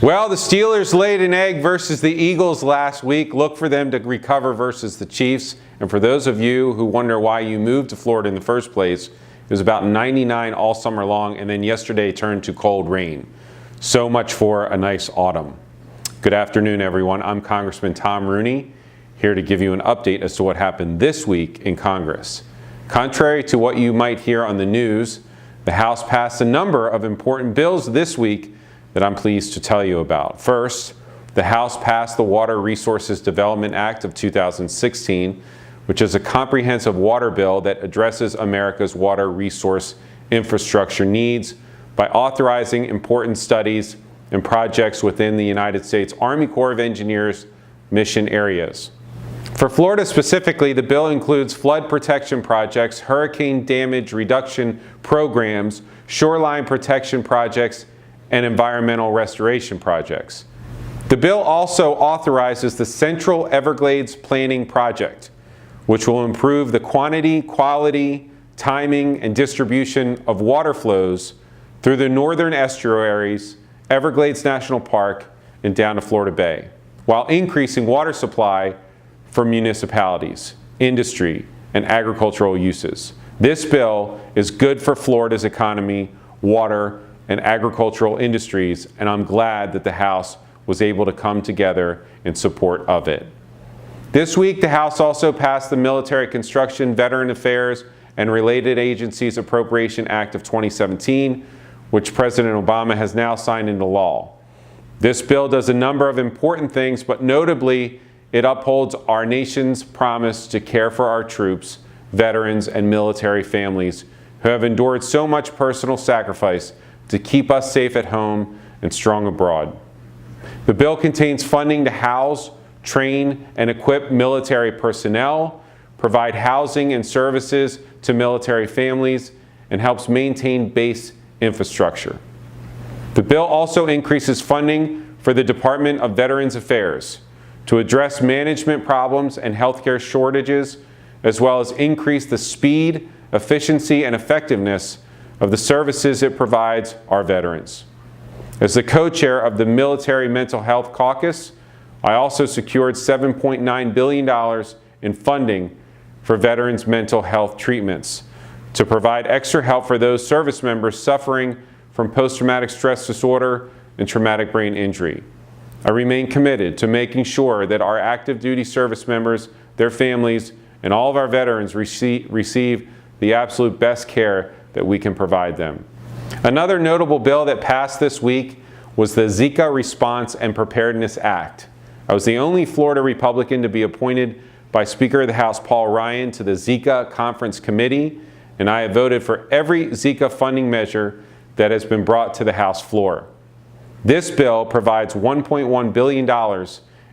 Well, the Steelers laid an egg versus the Eagles last week. Look for them to recover versus the Chiefs. And for those of you who wonder why you moved to Florida in the first place, it was about 99 all summer long, and then yesterday turned to cold rain. So much for a nice autumn. Good afternoon, everyone. I'm Congressman Tom Rooney, here to give you an update as to what happened this week in Congress. Contrary to what you might hear on the news, the House passed a number of important bills this week that I'm pleased to tell you about. First, the House passed the Water Resources Development Act of 2016, which is a comprehensive water bill that addresses America's water resource infrastructure needs by authorizing important studies and projects within the United States Army Corps of Engineers mission areas. For Florida specifically, the bill includes flood protection projects, hurricane damage reduction programs, shoreline protection projects, and environmental restoration projects. The bill also authorizes the Central Everglades Planning Project, which will improve the quantity, quality, timing, and distribution of water flows through the northern estuaries, Everglades National Park, and down to Florida Bay, while increasing water supply for municipalities, industry, and agricultural uses. This bill is good for Florida's economy, water, and agricultural industries, and I'm glad that the House was able to come together in support of it. This week, the House also passed the Military Construction, Veteran Affairs, and Related Agencies Appropriation Act of 2017, which President Obama has now signed into law. This bill does a number of important things, but notably, it upholds our nation's promise to care for our troops, veterans, and military families who have endured so much personal sacrifice to keep us safe at home and strong abroad. The bill contains funding to house, train, and equip military personnel, provide housing and services to military families, and helps maintain base infrastructure. The bill also increases funding for the Department of Veterans Affairs to address management problems and healthcare shortages, as well as increase the speed, efficiency, and effectiveness of the services it provides our veterans. As the co-chair of the Military Mental Health Caucus, I also secured $7.9 billion in funding for veterans' mental health treatments to provide extra help for those service members suffering from post-traumatic stress disorder and traumatic brain injury. I remain committed to making sure that our active duty service members, their families, and all of our veterans receive the absolute best care that we can provide them. Another notable bill that passed this week was the Zika Response and Preparedness Act. I was the only Florida Republican to be appointed by Speaker of the House Paul Ryan to the Zika Conference Committee, and I have voted for every Zika funding measure that has been brought to the House floor. This bill provides $1.1 billion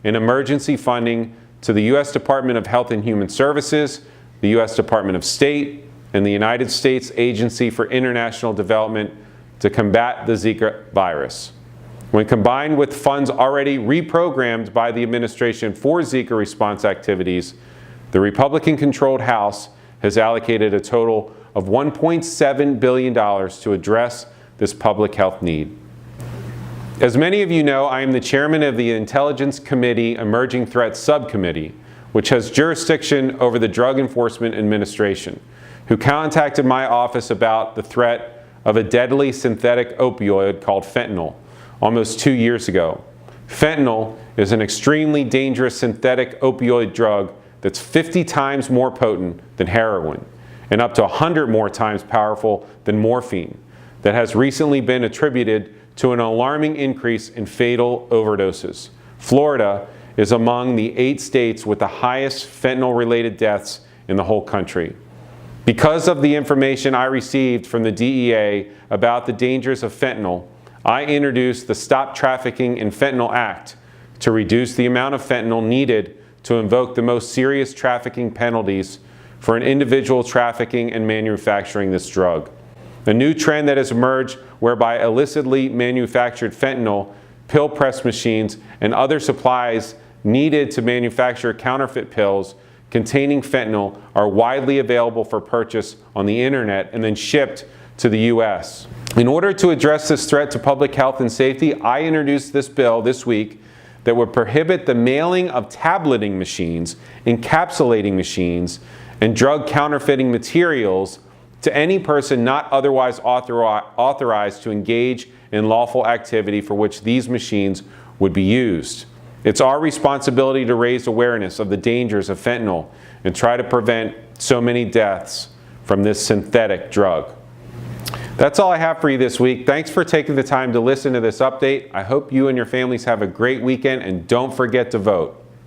in emergency funding to the U.S. Department of Health and Human Services, the U.S. Department of State, and the United States Agency for International Development to combat the Zika virus. When combined with funds already reprogrammed by the administration for Zika response activities, the Republican-controlled House has allocated a total of $1.7 billion to address this public health need. As many of you know, I am the chairman of the Intelligence Committee Emerging Threats Subcommittee, which has jurisdiction over the Drug Enforcement Administration, who contacted my office about the threat of a deadly synthetic opioid called fentanyl almost 2 years ago. Fentanyl is an extremely dangerous synthetic opioid drug that's 50 times more potent than heroin and up to 100 more times powerful than morphine that has recently been attributed to an alarming increase in fatal overdoses. Florida is among the 8 states with the highest fentanyl-related deaths in the whole country. Because of the information I received from the DEA about the dangers of fentanyl, I introduced the Stop Trafficking in Fentanyl Act to reduce the amount of fentanyl needed to invoke the most serious trafficking penalties for an individual trafficking and manufacturing this drug. A new trend that has emerged whereby illicitly manufactured fentanyl, pill press machines, and other supplies needed to manufacture counterfeit pills containing fentanyl are widely available for purchase on the internet and then shipped to the U.S. In order to address this threat to public health and safety, I introduced this bill this week that would prohibit the mailing of tableting machines, encapsulating machines, and drug counterfeiting materials to any person not otherwise authorized to engage in lawful activity for which these machines would be used. It's our responsibility to raise awareness of the dangers of fentanyl and try to prevent so many deaths from this synthetic drug. That's all I have for you this week. Thanks for taking the time to listen to this update. I hope you and your families have a great weekend, and don't forget to vote.